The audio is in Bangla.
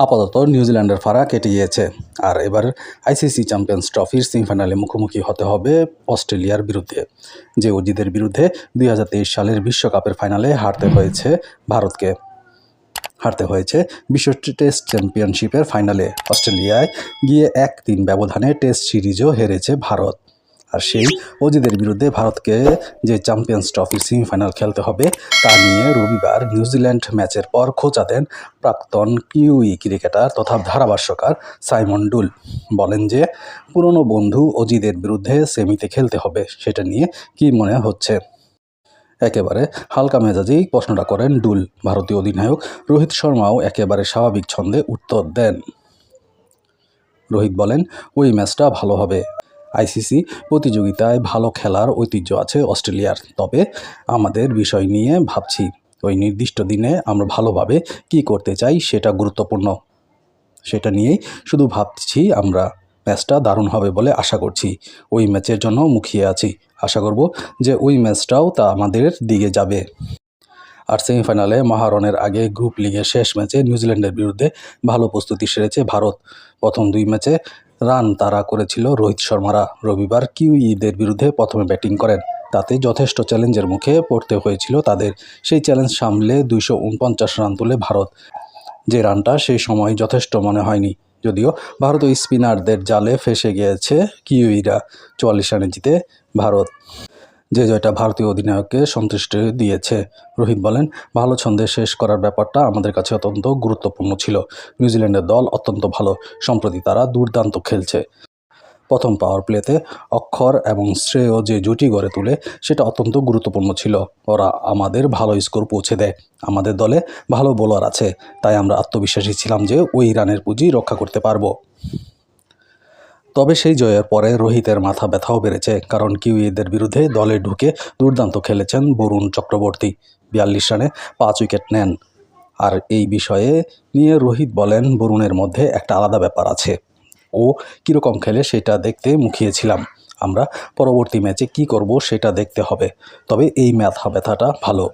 আপাতত নিউজিল্যান্ডের ফাড়া কেটে গিয়েছে। আর এবার আইসিসি চ্যাম্পিয়ন্স ট্রফির সেমিফাইনালে মুখোমুখি হতে হবে অস্ট্রেলিয়ার বিরুদ্ধে, যে অজিদের বিরুদ্ধে 2023 সালের বিশ্বকাপের ফাইনালে হারতে হয়েছে বিশ্ব টেস্ট চ্যাম্পিয়নশিপের ফাইনালে। অস্ট্রেলিয়ায় গিয়ে 1-3 ব্যবধানে টেস্ট সিরিজও হেরেছে ভারত। আর সেই অজিদের বিরুদ্ধে ভারতকে যে চ্যাম্পিয়ন্স ট্রফির সেমিফাইনাল খেলতে হবে তা নিয়ে রবিবার নিউজিল্যান্ড ম্যাচের পর খোঁচা দেন প্রাক্তন কিউই ক্রিকেটার তথা ধারাভাষ্যকার সাইমন ডুল। বলেন যে পুরনো বন্ধু অজিদের বিরুদ্ধে সেমিতে খেলতে হবে, সেটা নিয়ে কি মনে হচ্ছে। একেবারে হালকা মেজাজেই প্রশ্নটা করেন ডুল। ভারতীয় অধিনায়ক রোহিত শর্মাও একেবারে স্বাভাবিক ছন্দে উত্তর দেন। রোহিত বলেন, ওই ম্যাচটা ভালো হবে। আইসিসি প্রতিযোগিতায় ভালো খেলার ঐতিহ্য আছে অস্ট্রেলিয়ার, তবে আমাদের বিষয় নিয়ে ভাবছি। ওই নির্দিষ্ট দিনে আমরা ভালোভাবে কি করতে চাই সেটা গুরুত্বপূর্ণ, সেটা নিয়েই শুধু ভাবছি। আমরা ম্যাচটা দারুণ হবে বলে আশা করছি। ওই ম্যাচের জন্য মুখিয়ে আছি। আশা করব যে ওই ম্যাচটাও তা আমাদের দিকে যাবে। আর সেমিফাইনালে মহারণের আগে গ্রুপ লিগের শেষ ম্যাচে নিউজিল্যান্ডের বিরুদ্ধে ভালো প্রস্তুতি সেরেছে ভারত। প্রথম 2 ম্যাচে রান তাড়া করেছিল রোহিত শর্মারা। রবিবার কিউইদের বিরুদ্ধে প্রথমে ব্যাটিং করেন, তাতে যথেষ্ট চ্যালেঞ্জের মুখে পড়তে হয়েছিল তাদের। সেই চ্যালেঞ্জ সামলে 249 রান তুলে ভারত, যে রানটা সেই সময় যথেষ্ট মনে হয়নি। যদিও ভারতীয় স্পিনারদের জালে ফেসে গিয়েছে কিউইরা। 44 রানে জিতে ভারত, যে জয়টা ভারতীয় অধিনায়ককে সন্তুষ্টি দিয়েছে। রোহিত বলেন, ভালো ছন্দে শেষ করার ব্যাপারটা আমাদের কাছে অত্যন্ত গুরুত্বপূর্ণ ছিল। নিউজিল্যান্ডের দল অত্যন্ত ভালো, সম্প্রতি তারা দুর্দান্ত খেলছে। প্রথম পাওয়ার প্লেতে অক্ষর এবং শ্রেয় যে জুটি গড়ে তোলে সেটা অত্যন্ত গুরুত্বপূর্ণ ছিল। ওরা আমাদের ভালো স্কোর পৌঁছে দেয়। আমাদের দলে ভালো বোলার আছে, তাই আমরা আত্মবিশ্বাসী ছিলাম যে ওই রানের পুঁজি রক্ষা করতে পারবো। তবে সেই জয়ের পরে রোহিতের মাথা ব্যথাও বেড়েছে, কারণ কিউইদের বিরুদ্ধে দলে ঢুকে দুর্দান্ত খেলেছেন বরুণ চক্রবর্তী। 42 রানে 5 উইকেট নেন। আর এই বিষয়ে নিয়ে রোহিত বলেন, বরুণের মধ্যে একটা আলাদা ব্যাপার আছে। ও কীরকম খেলে সেটা দেখতে মুখিয়েছিলাম। আমরা পরবর্তী ম্যাচে কি করব সেটা দেখতে হবে, তবে এই মাথা ব্যথাটা ভালো।